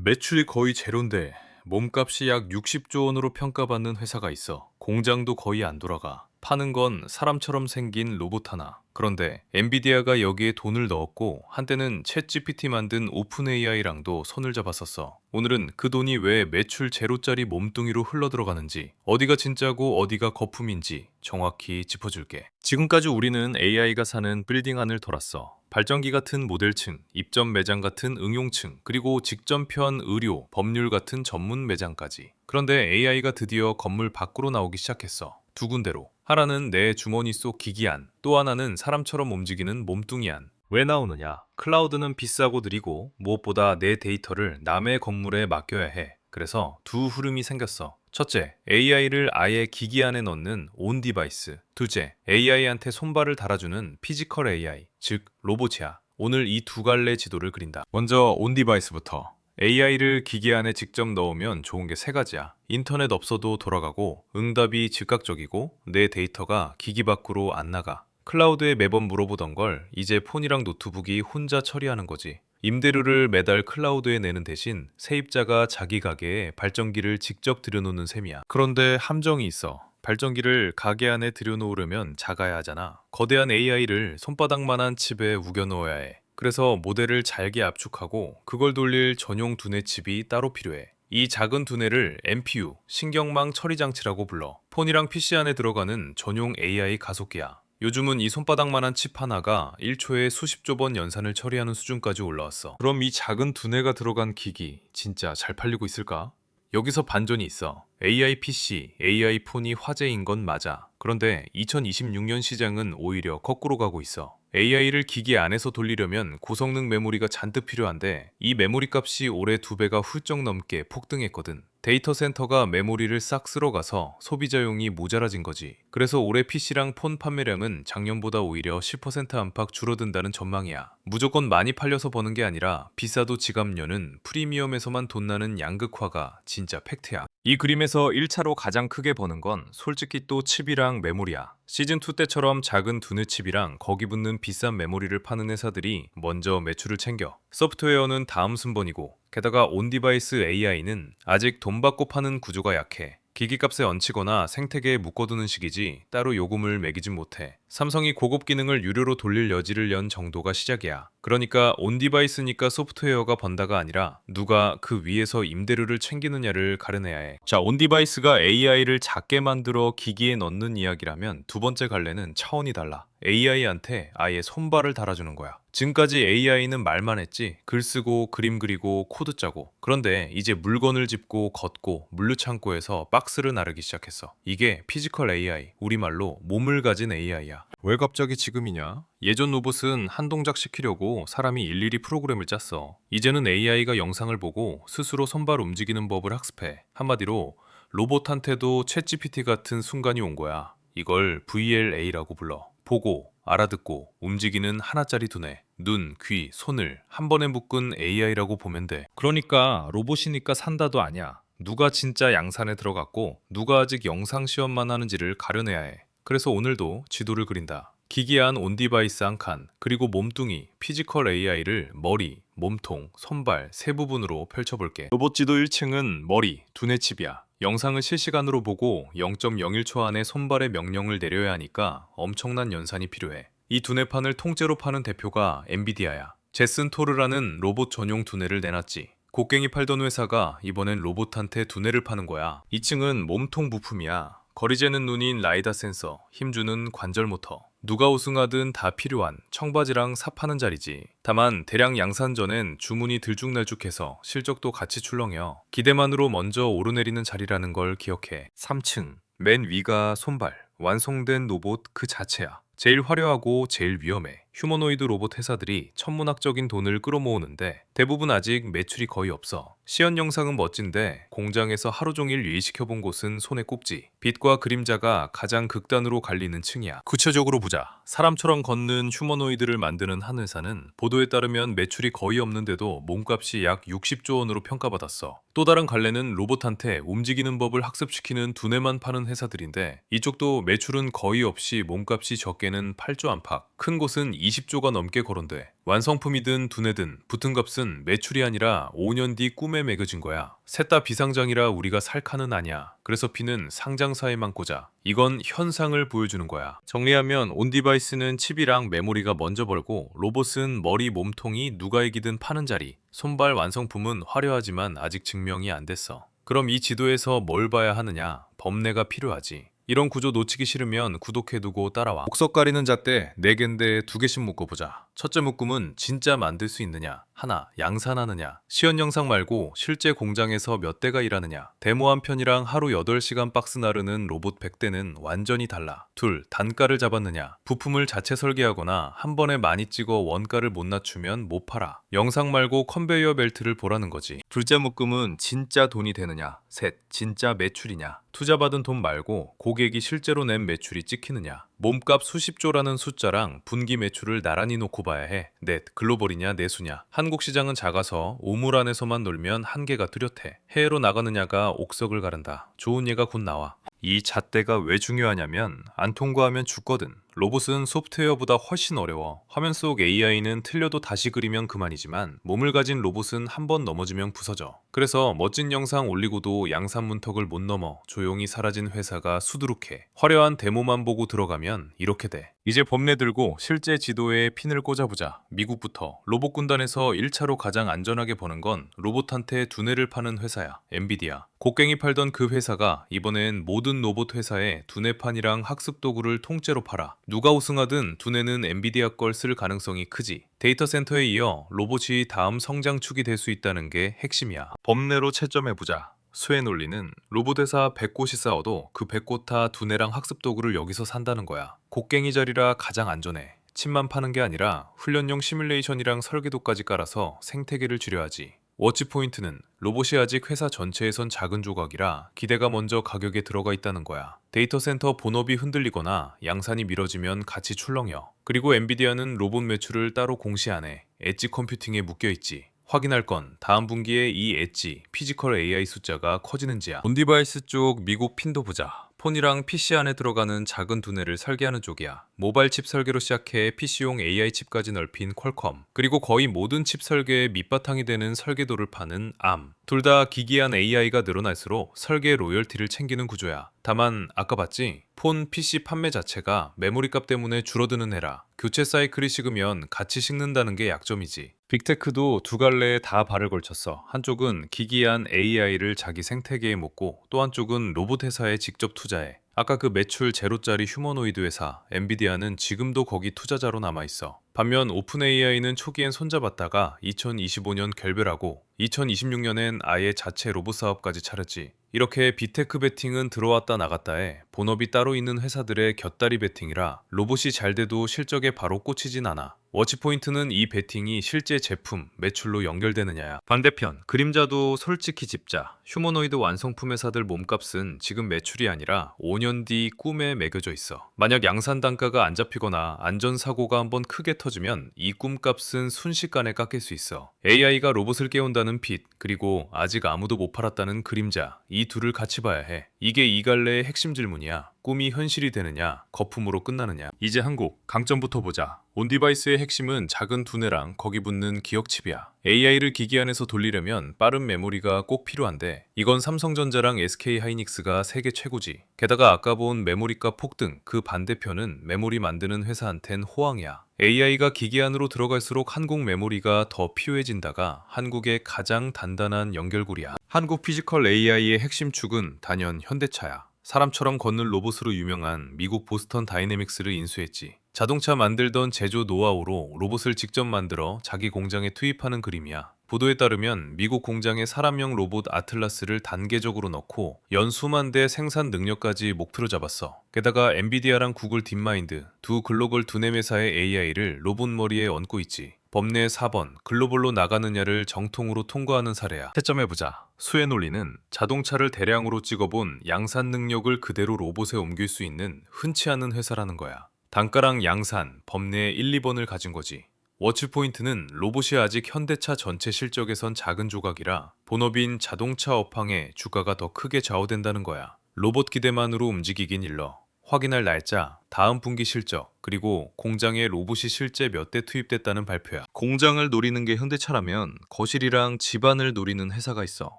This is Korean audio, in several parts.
매출이 거의 제로인데 몸값이 약 60조 원으로 평가받는 회사가 있어. 공장도 거의 안 돌아가. 파는 건 사람처럼 생긴 로봇 하나. 그런데 엔비디아가 여기에 돈을 넣었고 한때는 챗GPT 만든 오픈 AI랑도 손을 잡았었어. 오늘은 그 돈이 왜 매출 제로짜리 몸뚱이로 흘러들어가는지, 어디가 진짜고 어디가 거품인지 정확히 짚어줄게. 지금까지 우리는 AI가 사는 빌딩 안을 돌았어. 발전기 같은 모델층, 입점 매장 같은 응용층, 그리고 직전편 의료, 법률 같은 전문 매장까지. 그런데 AI가 드디어 건물 밖으로 나오기 시작했어. 두 군데로. 하나는 내 주머니 속 기기 안, 또 하나는 사람처럼 움직이는 몸뚱이 안. 왜 나오느냐? 클라우드는 비싸고 느리고 무엇보다 내 데이터를 남의 건물에 맡겨야 해. 그래서 두 흐름이 생겼어. 첫째, AI를 아예 기기 안에 넣는 온 디바이스. 둘째, AI한테 손발을 달아주는 피지컬 AI, 즉 로봇이야. 오늘 이 두 갈래 지도를 그린다. 먼저 온 디바이스부터. AI를 기기 안에 직접 넣으면 좋은 게 세 가지야. 인터넷 없어도 돌아가고, 응답이 즉각적이고, 내 데이터가 기기 밖으로 안 나가. 클라우드에 매번 물어보던 걸 이제 폰이랑 노트북이 혼자 처리하는 거지. 임대료를 매달 클라우드에 내는 대신 세입자가 자기 가게에 발전기를 직접 들여놓는 셈이야. 그런데 함정이 있어. 발전기를 가게 안에 들여놓으려면 작아야 하잖아. 거대한 AI를 손바닥만한 칩에 우겨 넣어야 해. 그래서 모델을 잘게 압축하고 그걸 돌릴 전용 두뇌 칩이 따로 필요해. 이 작은 두뇌를 NPU, 신경망 처리 장치라고 불러. 폰이랑 PC 안에 들어가는 전용 AI 가속기야. 요즘은 이 손바닥만한 칩 하나가 1초에 수십조 번 연산을 처리하는 수준까지 올라왔어. 그럼 이 작은 두뇌가 들어간 기기 진짜 잘 팔리고 있을까? 여기서 반전이 있어. AI PC, AI 폰이 화제인 건 맞아. 그런데 2026년 시장은 오히려 거꾸로 가고 있어. AI를 기기 안에서 돌리려면 고성능 메모리가 잔뜩 필요한데 이 메모리 값이 올해 2배가 훌쩍 넘게 폭등했거든. 데이터 센터가 메모리를 싹 쓸어가서 소비자용이 모자라진 거지. 그래서 올해 PC랑 폰 판매량은 작년보다 오히려 10% 안팎 줄어든다는 전망이야. 무조건 많이 팔려서 버는 게 아니라 비싸도 지갑료는 프리미엄에서만 돈 나는 양극화가 진짜 팩트야. 이 그림에서 1차로 가장 크게 버는 건 솔직히 또 칩이랑 메모리야. 시즌2 때처럼 작은 두뇌 칩이랑 거기 붙는 비싼 메모리를 파는 회사들이 먼저 매출을 챙겨. 소프트웨어는 다음 순번이고, 게다가 온디바이스 AI는 아직 돈 받고 파는 구조가 약해. 기기값에 얹히거나 생태계에 묶어두는 식이지 따로 요금을 매기진 못해. 삼성이 고급 기능을 유료로 돌릴 여지를 연 정도가 시작이야. 그러니까 온디바이스니까 소프트웨어가 번다가 아니라 누가 그 위에서 임대료를 챙기느냐를 가려내야 해. 자, 온디바이스가 AI를 작게 만들어 기기에 넣는 이야기라면 두 번째 갈래는 차원이 달라. AI한테 아예 손발을 달아주는 거야. 지금까지 AI는 말만 했지, 글 쓰고 그림 그리고 코드 짜고. 그런데 이제 물건을 짚고 걷고 물류창고에서 박스를 나르기 시작했어. 이게 피지컬 AI, 우리말로 몸을 가진 AI야. 왜 갑자기 지금이냐? 예전 로봇은 한 동작 시키려고 사람이 일일이 프로그램을 짰어. 이제는 AI가 영상을 보고 스스로 손발 움직이는 법을 학습해. 한마디로 로봇한테도 챗GPT 같은 순간이 온 거야. 이걸 VLA라고 불러. 보고, 알아듣고, 움직이는 하나짜리 두뇌, 눈, 귀, 손을 한 번에 묶은 AI라고 보면 돼. 그러니까 로봇이니까 산다도 아니야. 누가 진짜 양산에 들어갔고 누가 아직 영상 시험만 하는지를 가려내야 해. 그래서 오늘도 지도를 그린다. 기기 안 온디바이스 한 칸, 그리고 몸뚱이, 피지컬 AI를 머리, 몸통, 손발 세 부분으로 펼쳐볼게. 로봇 지도 1층은 머리, 두뇌 칩이야. 영상을 실시간으로 보고 0.01초 안에 손발의 명령을 내려야 하니까 엄청난 연산이 필요해. 이 두뇌판을 통째로 파는 대표가 엔비디아야. 제슨 토르라는 로봇 전용 두뇌를 내놨지. 곡괭이 팔던 회사가 이번엔 로봇한테 두뇌를 파는 거야. 2층은 몸통 부품이야. 거리 재는 눈인 라이다 센서, 힘주는 관절 모터. 누가 우승하든 다 필요한 청바지랑 삽하는 자리지. 다만 대량 양산 전엔 주문이 들쭉날쭉해서 실적도 같이 출렁여. 기대만으로 먼저 오르내리는 자리라는 걸 기억해. 3층, 맨 위가 손발, 완성된 로봇 그 자체야. 제일 화려하고 제일 위험해. 휴머노이드 로봇 회사들이 천문학적인 돈을 끌어모으는데 대부분 아직 매출이 거의 없어. 시연 영상은 멋진데 공장에서 하루 종일 일시켜본 곳은 손에 꼽지. 빛과 그림자가 가장 극단으로 갈리는 층이야. 구체적으로 보자. 사람처럼 걷는 휴머노이드를 만드는 한 회사는 보도에 따르면 매출이 거의 없는데도 몸값이 약 60조 원으로 평가받았어. 또 다른 갈래는 로봇한테 움직이는 법을 학습시키는 두뇌만 파는 회사들인데 이쪽도 매출은 거의 없이 몸값이 적게는 8조 안팎, 큰 곳은 20조가 넘게 거론돼. 완성품이든 두뇌든 붙은 값은 매출이 아니라 5년 뒤 꿈에 매겨진 거야. 셋 다 비상장이라 우리가 살 칸은 아니야. 그래서 P는 상장사에만 꽂아. 이건 현상을 보여주는 거야. 정리하면 온디바이스는 칩이랑 메모리가 먼저 벌고, 로봇은 머리 몸통이 누가 이기든 파는 자리. 손발 완성품은 화려하지만 아직 증명이 안 됐어. 그럼 이 지도에서 뭘 봐야 하느냐? 법례가 필요하지. 이런 구조 놓치기 싫으면 구독해두고 따라와. 복석 가리는 잣대 4개인데 2개씩 묶어보자. 첫째 묶음은 진짜 만들 수 있느냐? 하나, 양산하느냐? 시연 영상 말고 실제 공장에서 몇 대가 일하느냐? 데모 한 편이랑 하루 8시간 박스 나르는 로봇 100대는 완전히 달라. 둘, 단가를 잡았느냐? 부품을 자체 설계하거나 한 번에 많이 찍어 원가를 못 낮추면 못 팔아. 영상 말고 컨베이어 벨트를 보라는 거지. 둘째 묶음은 진짜 돈이 되느냐? 셋, 진짜 매출이냐? 투자받은 돈 말고 고객이 실제로 낸 매출이 찍히느냐? 몸값 수십조라는 숫자랑 분기 매출을 나란히 놓고 봐야 해. 넷, 글로벌이냐 내수냐? 한국 시장은 작아서 우물 안에서만 놀면 한계가 뚜렷해. 해외로 나가느냐가 옥석을 가른다. 좋은 예가 곧 나와. 이 잣대가 왜 중요하냐면 안 통과하면 죽거든. 로봇은 소프트웨어보다 훨씬 어려워. 화면 속 AI는 틀려도 다시 그리면 그만이지만 몸을 가진 로봇은 한 번 넘어지면 부서져. 그래서 멋진 영상 올리고도 양산 문턱을 못 넘어 조용히 사라진 회사가 수두룩해. 화려한 데모만 보고 들어가면 이렇게 돼. 이제 법례 들고 실제 지도에 핀을 꽂아보자. 미국부터. 로봇 군단에서 1차로 가장 안전하게 버는 건 로봇한테 두뇌를 파는 회사야. 엔비디아. 곡괭이 팔던 그 회사가 이번엔 모든 로봇 회사에 두뇌판이랑 학습 도구를 통째로 팔아. 누가 우승하든 두뇌는 엔비디아 걸 쓸 가능성이 크지. 데이터 센터에 이어 로봇이 다음 성장축이 될 수 있다는 게 핵심이야. 법례로 채점해보자. 수의 논리는 로봇 회사 100곳이 싸워도 그 100곳 다 두뇌랑 학습 도구를 여기서 산다는 거야. 곡괭이 자리라 가장 안전해. 칩만 파는 게 아니라 훈련용 시뮬레이션이랑 설계도까지 깔아서 생태계를 줄여야지. 워치 포인트는 로봇이 아직 회사 전체에선 작은 조각이라 기대가 먼저 가격에 들어가 있다는 거야. 데이터 센터 본업이 흔들리거나 양산이 미뤄지면 같이 출렁여. 그리고 엔비디아는 로봇 매출을 따로 공시 안 해. 엣지 컴퓨팅에 묶여 있지. 확인할 건 다음 분기에 이 엣지, 피지컬 AI 숫자가 커지는지야. 온디바이스 쪽 미국 핀도 보자. 폰이랑 PC 안에 들어가는 작은 두뇌를 설계하는 쪽이야. 모바일 칩 설계로 시작해 PC용 AI 칩까지 넓힌 퀄컴, 그리고 거의 모든 칩 설계의 밑바탕이 되는 설계도를 파는 ARM. 둘 다 기기한 AI가 늘어날수록 설계 로열티를 챙기는 구조야. 다만 아까 봤지? 폰, PC 판매 자체가 메모리 값 때문에 줄어드는 해라. 교체 사이클이 식으면 같이 식는다는 게 약점이지. 빅테크도 두 갈래에 다 발을 걸쳤어. 한쪽은 기기한 AI를 자기 생태계에 묶고 또 한쪽은 로봇 회사에 직접 투자해. 아까 그 매출 제로짜리 휴머노이드 회사 엔비디아는 지금도 거기 투자자로 남아있어. 반면 오픈 AI는 초기엔 손잡았다가 2025년 결별하고 2026년엔 아예 자체 로봇 사업까지 차렸지. 이렇게 빅테크 베팅은 들어왔다 나갔다 해. 본업이 따로 있는 회사들의 곁다리 베팅이라 로봇이 잘 돼도 실적에 바로 꽂히진 않아. 워치포인트는 이 베팅이 실제 제품, 매출로 연결되느냐야. 반대편, 그림자도 솔직히 짚자. 휴머노이드 완성품 회사들 몸값은 지금 매출이 아니라 5년 뒤 꿈에 매겨져 있어. 만약 양산 단가가 안 잡히거나 안전사고가 한번 크게 터지면 이 꿈값은 순식간에 깎일 수 있어. AI가 로봇을 깨운다는 핏, 그리고 아직 아무도 못 팔았다는 그림자, 이 둘을 같이 봐야 해. 이게 이 갈래의 핵심 질문이야. 꿈이 현실이 되느냐, 거품으로 끝나느냐. 이제 한국, 강점부터 보자. 온디바이스의 핵심은 작은 두뇌랑 거기 붙는 기억칩이야. AI를 기기 안에서 돌리려면 빠른 메모리가 꼭 필요한데 이건 삼성전자랑 SK하이닉스가 세계 최고지. 게다가 아까 본 메모리값 폭등, 그 반대편은 메모리 만드는 회사한텐 호황이야. AI가 기기 안으로 들어갈수록 한국 메모리가 더 필요해진다가 한국의 가장 단단한 연결고리야. 한국 피지컬 AI의 핵심 축은 단연 현대차야. 사람처럼 걷는 로봇으로 유명한 미국 보스턴 다이내믹스를 인수했지. 자동차 만들던 제조 노하우로 로봇을 직접 만들어 자기 공장에 투입하는 그림이야. 보도에 따르면 미국 공장에 사람용 로봇 아틀라스를 단계적으로 넣고 연수만 대 생산 능력까지 목표로 잡았어. 게다가 엔비디아랑 구글 딥마인드, 두 글로벌 두뇌 회사의 AI를 로봇 머리에 얹고 있지. 법내 4번, 글로벌로 나가느냐를 정통으로 통과하는 사례야. 채점해보자. 수의 논리는 자동차를 대량으로 찍어본 양산 능력을 그대로 로봇에 옮길 수 있는 흔치 않은 회사라는 거야. 단가랑 양산, 법내 1, 2번을 가진 거지. 워치포인트는 로봇이 아직 현대차 전체 실적에선 작은 조각이라 본업인 자동차 업황에 주가가 더 크게 좌우된다는 거야. 로봇 기대만으로 움직이긴 일러. 확인할 날짜, 다음 분기 실적, 그리고 공장에 로봇이 실제 몇 대 투입됐다는 발표야. 공장을 노리는 게 현대차라면 거실이랑 집안을 노리는 회사가 있어.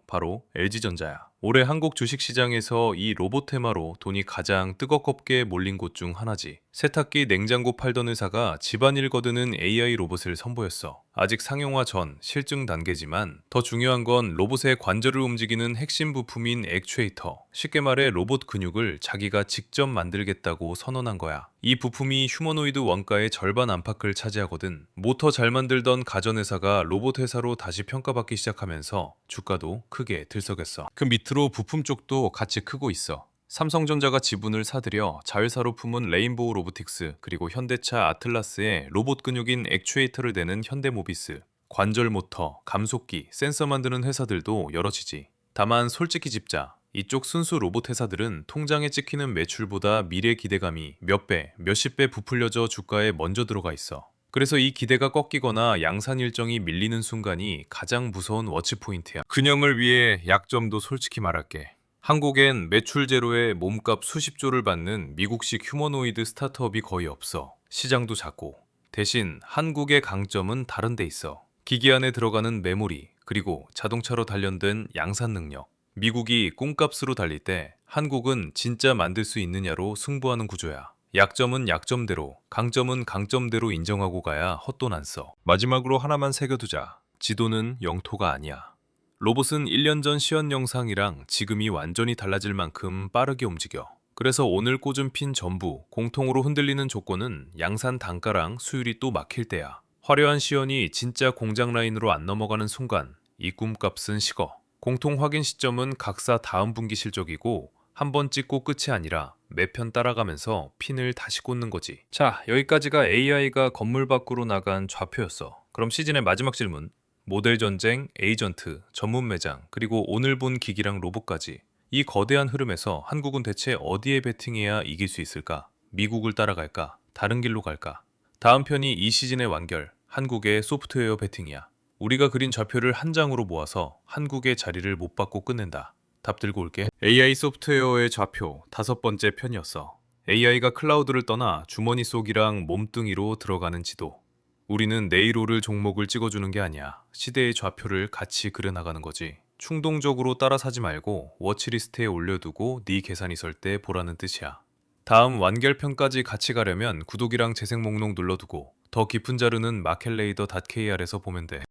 바로 LG전자야. 올해 한국 주식시장에서 이 로봇 테마로 돈이 가장 뜨겁게 몰린 곳 중 하나지. 세탁기, 냉장고 팔던 회사가 집안일 거드는 AI 로봇을 선보였어. 아직 상용화 전 실증 단계지만 더 중요한 건 로봇의 관절을 움직이는 핵심 부품인 액추에이터. 쉽게 말해 로봇 근육을 자기가 직접 만들겠다고 선언한 거야. 이 부품이 휴머노이드 원가의 절반 안팎을 차지하거든. 모터 잘 만들던 가전회사가 로봇 회사로 다시 평가받기 시작하면서 주가도 크게 들썩였어. 그 밑으로 부품 쪽도 같이 크고 있어. 삼성전자가 지분을 사들여 자회사로 품은 레인보우 로보틱스, 그리고 현대차 아틀라스에 로봇 근육인 액추에이터를 대는 현대모비스, 관절 모터, 감속기, 센서 만드는 회사들도 여럿이지. 다만 솔직히 집자, 이쪽 순수 로봇 회사들은 통장에 찍히는 매출보다 미래 기대감이 몇 배, 몇십 배 부풀려져 주가에 먼저 들어가 있어. 그래서 이 기대가 꺾이거나 양산 일정이 밀리는 순간이 가장 무서운 워치포인트야. 균형을 위해 약점도 솔직히 말할게. 한국엔 매출 제로에 몸값 수십조를 받는 미국식 휴머노이드 스타트업이 거의 없어. 시장도 작고. 대신 한국의 강점은 다른 데 있어. 기기 안에 들어가는 메모리, 그리고 자동차로 단련된 양산 능력. 미국이 꽁값으로 달릴 때 한국은 진짜 만들 수 있느냐로 승부하는 구조야. 약점은 약점대로, 강점은 강점대로 인정하고 가야 헛돈 안 써. 마지막으로 하나만 새겨두자. 지도는 영토가 아니야. 로봇은 1년 전 시연 영상이랑 지금이 완전히 달라질 만큼 빠르게 움직여. 그래서 오늘 꽂은 핀 전부 공통으로 흔들리는 조건은 양산 단가랑 수율이 또 막힐 때야. 화려한 시연이 진짜 공장 라인으로 안 넘어가는 순간 이 꿈값은 식어. 공통 확인 시점은 각사 다음 분기 실적이고 한 번 찍고 끝이 아니라 매편 따라가면서 핀을 다시 꽂는 거지. 자, 여기까지가 AI가 건물 밖으로 나간 좌표였어. 그럼 시즌의 마지막 질문. 모델 전쟁, 에이전트, 전문 매장, 그리고 오늘 본 기기랑 로봇까지. 이 거대한 흐름에서 한국은 대체 어디에 베팅해야 이길 수 있을까? 미국을 따라갈까? 다른 길로 갈까? 다음 편이 이 시즌의 완결, 한국의 소프트웨어 베팅이야. 우리가 그린 좌표를 한 장으로 모아서 한국의 자리를 못 받고 끝낸다. 답 들고 올게. AI 소프트웨어의 좌표 5번째 편이었어. AI가 클라우드를 떠나 주머니 속이랑 몸뚱이로 들어가는 지도. 우리는 내일 오를 종목을 찍어주는 게 아니야. 시대의 좌표를 같이 그려나가는 거지. 충동적으로 따라 사지 말고 워치리스트에 올려두고 네 계산이 설 때 보라는 뜻이야. 다음 완결편까지 같이 가려면 구독이랑 재생 목록 눌러두고 더 깊은 자료는 마켓레이더.kr에서 보면 돼.